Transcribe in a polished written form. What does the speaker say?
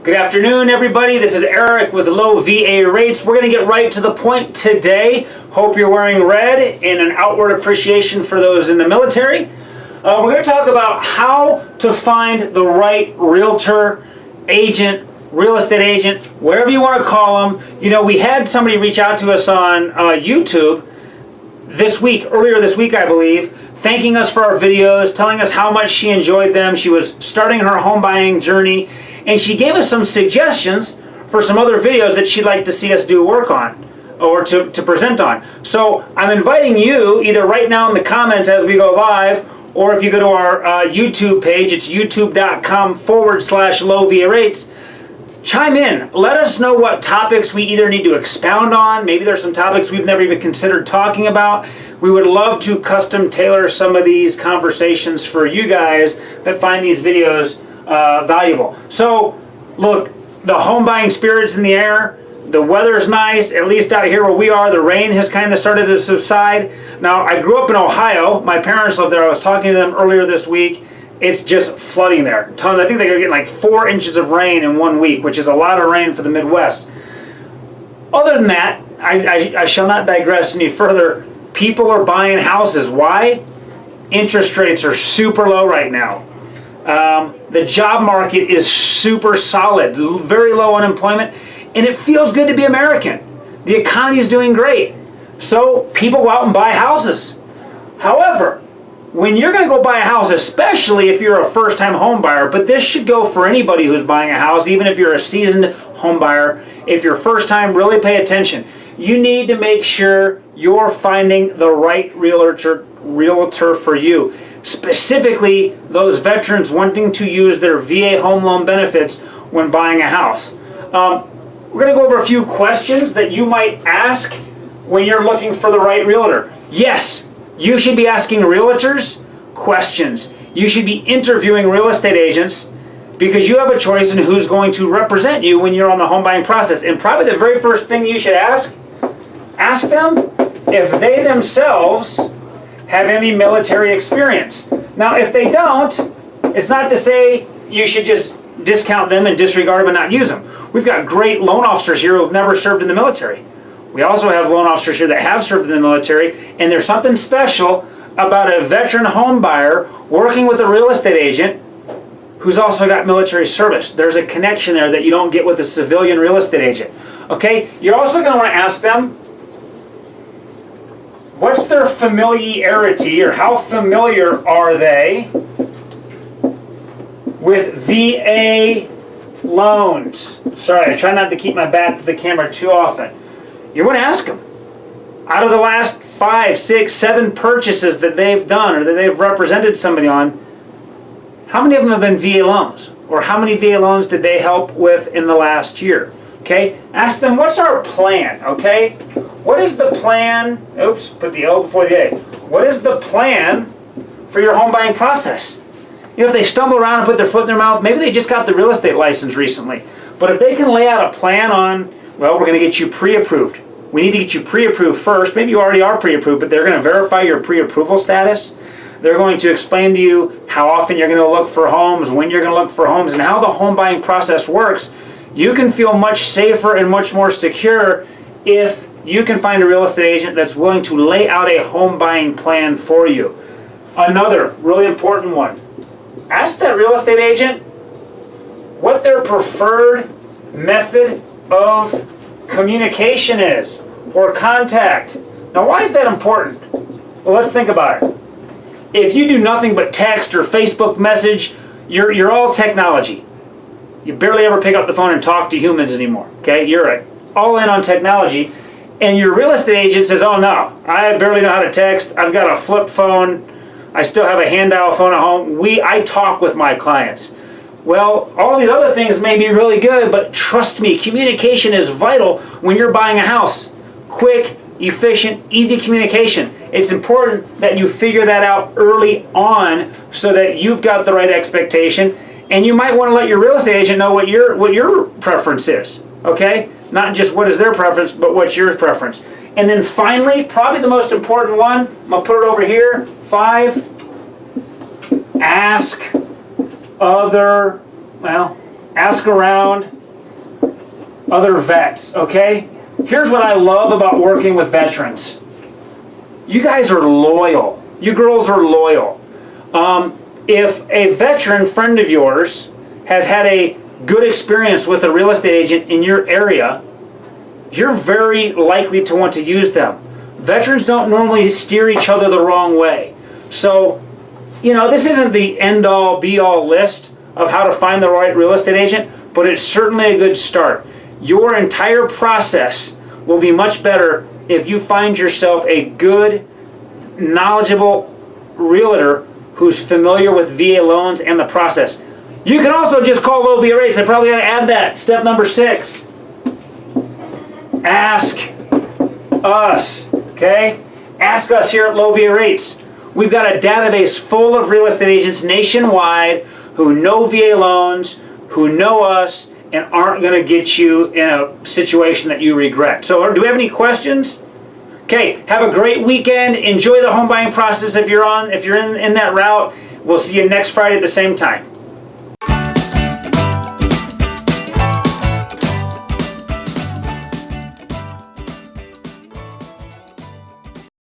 Good afternoon, everybody. This is Eric with Low VA Rates. We're going to get right to the point today. Hope you're wearing red in an outward appreciation for those in the military. We're going to talk about how to find the right realtor, agent, real estate agent, whatever you want to call them. You know, we had somebody reach out to us on YouTube earlier this week, I believe, thanking us for our videos, telling us how much she enjoyed them. She was starting her home buying journey, and she gave us some suggestions for some other videos that she'd like to see us do work on or to present on. So I'm inviting you, either right now in the comments as we go live, or if you go to our YouTube page, it's youtube.com/low VA rates. Chime in. Let us know what topics we either need to expound on. Maybe there's some topics we've never even considered talking about. We would love to custom tailor some of these conversations for you guys that find these videos valuable. So, look, the home buying spirit's in the air. The weather's nice, at least out here where we are. The rain has kind of started to subside. Now, I grew up in Ohio. My parents live there. I was talking to them earlier this week. It's just flooding there. Tons. I think they're getting like 4 inches of rain in 1 week, which is a lot of rain for the Midwest. Other than that, I shall not digress any further. People are buying houses. Why? Interest rates are super low right now. The job market is super solid, very low unemployment, and it feels good to be American. The economy is doing great. So people go out and buy houses. However, when you're going to go buy a house, especially if you're a first-time home buyer, but this should go for anybody who's buying a house, even if you're a seasoned home buyer, if you're first time, really pay attention. You need to make sure you're finding the right realtor for you. Specifically, those veterans wanting to use their VA home loan benefits when buying a house. We're going to go over a few questions that you might ask when you're looking for the right realtor. Yes, you should be asking realtors questions. You should be interviewing real estate agents because you have a choice in who's going to represent you when you're on the home buying process. And probably the very first thing you should ask them if they themselves have any military experience. Now, if they don't, it's not to say you should just discount them and disregard them and not use them. We've got great loan officers here who have never served in the military. We also have loan officers here that have served in the military, and there's something special about a veteran home buyer working with a real estate agent who's also got military service. There's a connection there that you don't get with a civilian real estate agent. Okay? You're also going to want to ask them, what's their familiarity, or how familiar are they with VA loans? Sorry, I try not to keep my back to the camera too often. You want to ask them, out of the last 5, 6, 7 purchases that they've done or that they've represented somebody on, how many of them have been VA loans? Or how many VA loans did they help with in the last year? Okay? Ask them, what's our plan? Okay? What is the plan? Oops, put the L before the A. What is the plan for your home buying process? You know, if they stumble around and put their foot in their mouth, maybe they just got the real estate license recently. But if they can lay out a plan on, well, we're going to get you pre-approved. We need to get you pre-approved first. Maybe you already are pre-approved, but they're going to verify your pre-approval status. They're going to explain to you how often you're going to look for homes, when you're going to look for homes, and how the home buying process works. You can feel much safer and much more secure if you can find a real estate agent that's willing to lay out a home buying plan for you. Another really important one. Ask that real estate agent what their preferred method of communication is, or contact. Now, why is that important? Well, let's think about it. If you do nothing but text or Facebook message, you're all technology. You barely ever pick up the phone and talk to humans anymore. Okay, you're all in on technology, and your real estate agent says, "Oh no, I barely know how to text. I've got a flip phone. I still have a hand dial phone at home. I talk with my clients." Well, all these other things may be really good, but trust me, communication is vital when you're buying a house. Quick, efficient, easy communication. It's important that you figure that out early on so that you've got the right expectation, and you might want to let your real estate agent know what your preference is, okay? Not just what is their preference, but what's your preference. And then finally, probably the most important one, I'm going to put it over here, 5, ask other, well, ask around other vets, okay? Here's what I love about working with veterans. You guys are loyal. You girls are loyal. If a veteran friend of yours has had a good experience with a real estate agent in your area, you're very likely to want to use them. Veterans don't normally steer each other the wrong way. So, this isn't the end-all, be-all list of how to find the right real estate agent, but it's certainly a good start. Your entire process will be much better if you find yourself a good, knowledgeable realtor who's familiar with VA loans and the process. You can also just call low VA rates. I probably got to add that. Step number 6. Ask us, okay? Ask us here at Low VA Rates. We've got a database full of real estate agents nationwide who know VA loans, who know us, and aren't going to get you in a situation that you regret. So, do we have any questions? Okay, have a great weekend. Enjoy the home buying process if you're in that route. We'll see you next Friday at the same time.